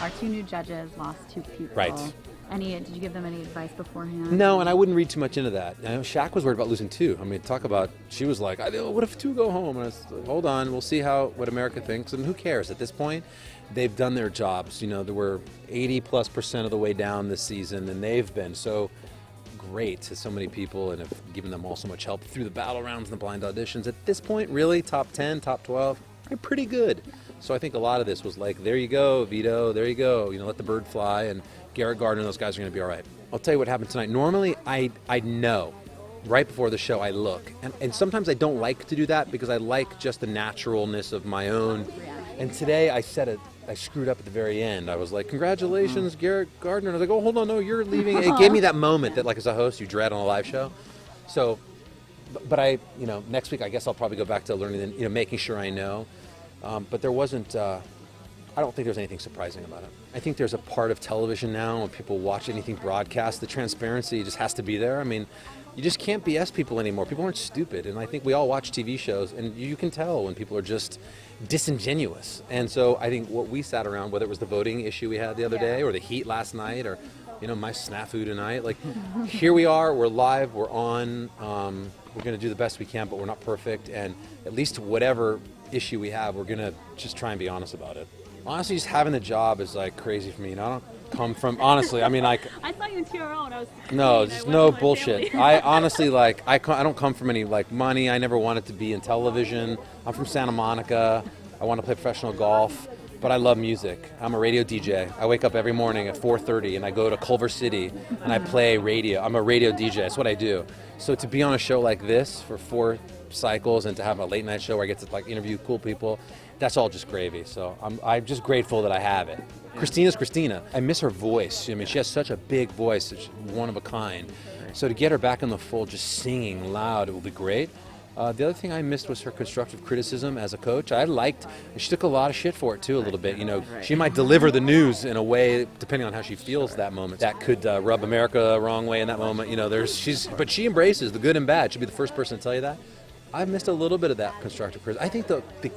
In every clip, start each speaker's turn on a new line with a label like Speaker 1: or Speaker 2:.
Speaker 1: our 2 new judges lost 2 people.
Speaker 2: Right.
Speaker 1: Did you give them any advice beforehand?
Speaker 2: No, and I wouldn't read too much into that. I know Shaq was worried about losing 2. I mean, she was like, what if 2 go home? And I was like, hold on, we'll see what America thinks. And who cares at this point? They've done their jobs. You know, they were 80+% of the way down this season, and they've been so great to so many people and have given them all so much help through the battle rounds and the blind auditions. At this point, really, top 10, top 12, they're pretty good. So I think a lot of this was like, there you go, Vito, there you go. You know, let the bird fly, and Garrett Gardner and those guys are going to be all right. I'll tell you what happened tonight. Normally, I know right before the show I look. And sometimes I don't like to do that because I like just the naturalness of my own. And today I screwed up at the very end. I was like, congratulations, Garrett Gardner. And I was like, oh, hold on, no, you're leaving. It gave me that moment that, like, as a host, you dread on a live show. So, but next week I guess I'll probably go back to learning, making sure I know. But there wasn't, I don't think there's anything surprising about it. I think there's a part of television now when people watch anything broadcast, the transparency just has to be there. I mean, you just can't BS people anymore. People aren't stupid. And I think we all watch TV shows, and you can tell when people are just disingenuous. And so I think what we sat around, whether it was the voting issue we had the other day or the heat last night or, my snafu tonight, like, here we are, we're live, we're on, we're going to do the best we can, but we're not perfect. And at least whatever issue we have, we're going to just try and be honest about it. Honestly, just having the job is like crazy for me. I don't come from, honestly, I mean, like,
Speaker 3: I saw you in TRL and I was
Speaker 2: no, just no bullshit. I honestly, I don't come from any, money. I never wanted to be in television. I'm from Santa Monica. I want to play professional golf, but I love music. I'm a radio DJ. I wake up every morning at 4:30 and I go to Culver City and I play radio. I'm a radio DJ. That's what I do. So to be on a show like this for 4 cycles and to have a late night show where I get to interview cool people, that's all just gravy. So I'm just grateful that I have it. Christina's Christina. I miss her voice. I mean, she has such a big voice, such one of a kind. So to get her back in the fold, just singing loud, it will be great. The other thing I missed was her constructive criticism as a coach. She took a lot of shit for it too, a little bit. She might deliver the news in a way, depending on how she feels that moment, that could rub America the wrong way in that moment. But she embraces the good and bad. She'll be the first person to tell you that. I've missed a little bit of that constructive criticism. I think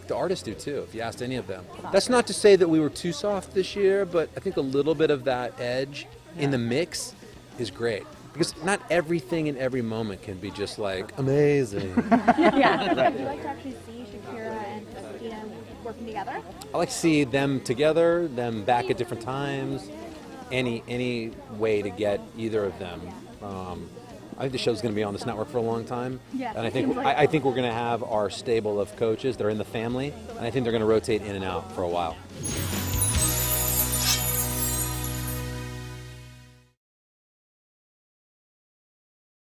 Speaker 2: the artists do too, if you asked any of them. That's not to say that we were too soft this year, but I think a little bit of that edge in the mix is great. Because not everything in every moment can be just amazing.
Speaker 4: Yeah. Would you like to actually see Shakira and Christina working together?
Speaker 2: I like to see them together, them back at different times, any way to get either of them. I think the show's going to be on this network for a long time.
Speaker 4: Yeah,
Speaker 2: and I think we're going to have our stable of coaches that are in the family, and I think they're going to rotate in and out for a while.